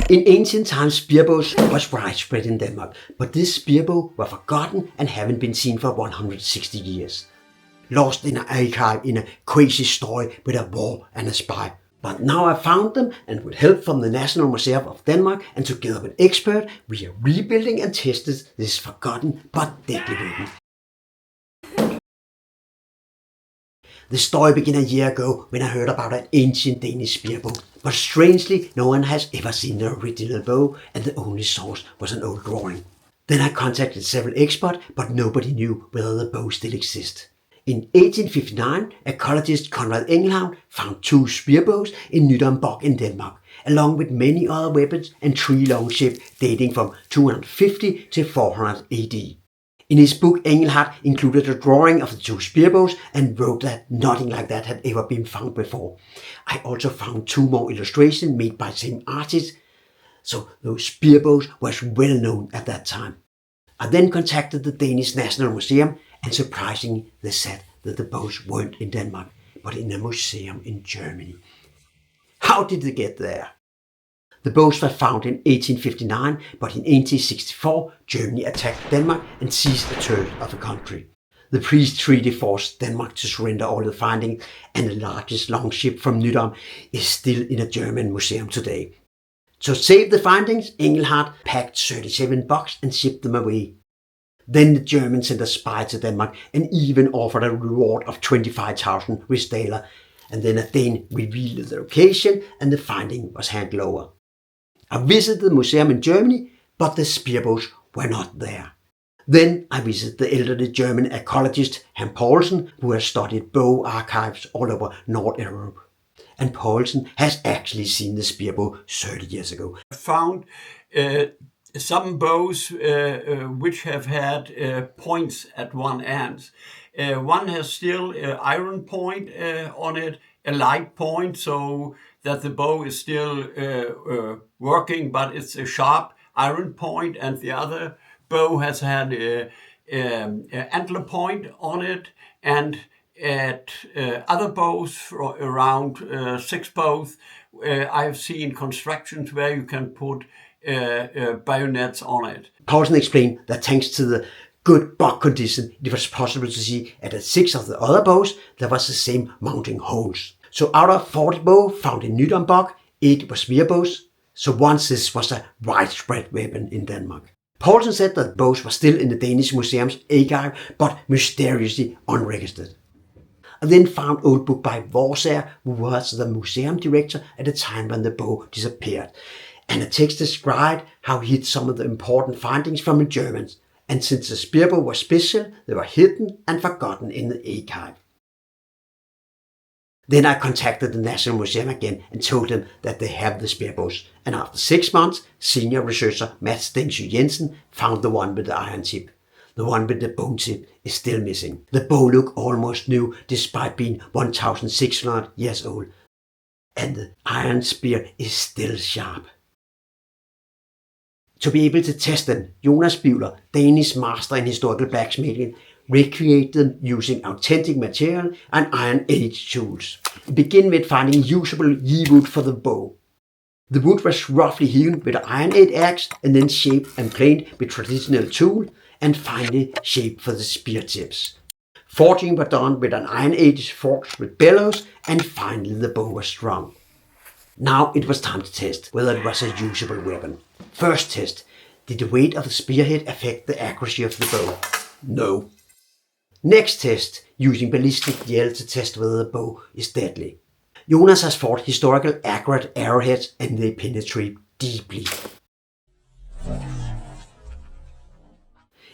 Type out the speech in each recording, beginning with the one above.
In ancient times, spearbows was widespread in Denmark, but this spearbow were forgotten and haven't been seen for 160 years. Lost in an archive in a crazy story with a war and a spy. But now I found them, and with help from the National Museum of Denmark and together with experts, we are rebuilding and testing this forgotten but deadly weapon. The story began a year ago when I heard about an ancient Danish spearbow. But strangely, no one has ever seen the original bow, and the only source was an old drawing. Then I contacted several experts, but nobody knew whether the bow still exists. In 1859, ecologist Conrad Engelhavn found 2 spearbows in Nydambog in Denmark, along with many other weapons and 3 long ships dating from 250 to 400 AD. In his book, Engelhardt included a drawing of the 2 spearbows and wrote that nothing like that had ever been found before. I also found 2 more illustrations made by the same artist, so those spearbows was well known at that time. I then contacted the Danish National Museum, and surprisingly they said that the bows weren't in Denmark, but in a museum in Germany. How did they get there? The bows were found in 1859, but in 1864 Germany attacked Denmark and seized a third of the country. The peace treaty forced Denmark to surrender all the findings, and the largest longship from Nydam is still in a German museum today. To save the findings, Engelhardt packed 37 boxes and shipped them away. Then the Germans sent a spy to Denmark and even offered a reward of 25,000 rigsdaler, and then a Dane revealed the location and the finding was handed over. I visited the museum in Germany, but the spearbows were not there. Then I visited the elderly German ecologist Hans Poulsen, who has studied bow archives all over North Europe. And Poulsen has actually seen the spearbow 30 years ago. I found some bows which have had points at one end. One has still an iron point on it, a light point, so that the bow is still working, but it's a sharp iron point, and the other bow has had an antler point on it, and at other bows around 6 bows, I've seen constructions where you can put bayonets on it. Poulsen explained that thanks to the good buck condition, it was possible to see at 6 of the other bows there was the same mounting holes. So out of 40 bows found in Nydambog, 8 were spearbows. So once this was a widespread weapon in Denmark. Poulsen said that bows were still in the Danish Museum's archive, but mysteriously unregistered. I then found old book by Vorsager, who was the museum director at the time when the bow disappeared. And the text described how he hid some of the important findings from the Germans. And since the spearbow was special, they were hidden and forgotten in the archive. Then I contacted the National Museum again and told them that they have the spearbows. And after 6 months, senior researcher Mads Stengsø Jensen found the one with the iron tip. The one with the bone tip is still missing. The bow looked almost new despite being 1,600 years old. And the iron spear is still sharp. To be able to test them, Jonas Bivler, Danish master in historical blacksmithing, recreated them using authentic material and Iron Age tools. It began with finding usable yew wood for the bow. The wood was roughly hewn with an Iron Age axe and then shaped and planed with traditional tool, and finally shaped for the spear tips. Forging were done with an Iron Age forge with bellows, and finally the bow was strung. Now it was time to test whether it was a usable weapon. First test, did the weight of the spearhead affect the accuracy of the bow? No. Next test, using ballistic gel to test whether the bow is deadly. Jonas has fought historical accurate arrowheads and they penetrate deeply.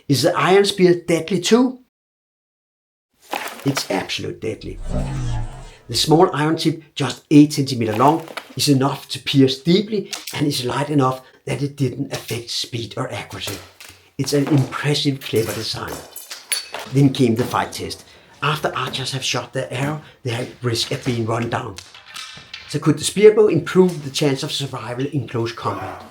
Is the iron spear deadly too? It's absolutely deadly. The small iron tip, just 8 cm long, is enough to pierce deeply and is light enough that it didn't affect speed or accuracy. It's an impressive, clever design. Then came the fight test. After archers have shot their arrow, they have risk of being run down. So could the spearbow improve the chance of survival in close combat?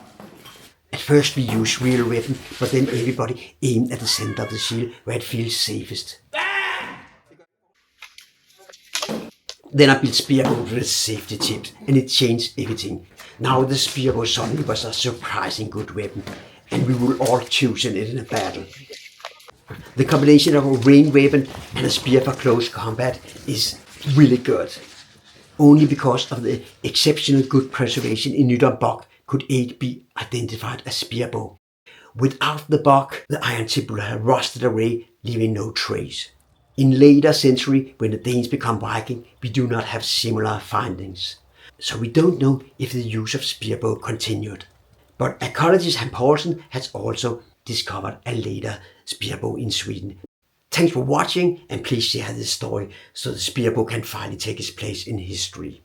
At first we used real weapon, but then everybody aimed at the center of the shield where it feels safest. Then I built spearbow with safety tips and it changed everything. Now the spear bow suddenly was a surprising good weapon, and we will all choose it in a battle. The combination of a ranged weapon and a spear for close combat is really good. Only because of the exceptional good preservation in Nydam Bog could 8 be identified as spear bow. Without the buck, the iron tip would have rusted away, leaving no trace. In later century, when the Danes become Viking, we do not have similar findings. So we don't know if the use of spear bow continued. But archaeologist Hans Poulsen has also discovered a later spear bow in Sweden. Thanks for watching, and please share this story so the spear bow can finally take its place in history.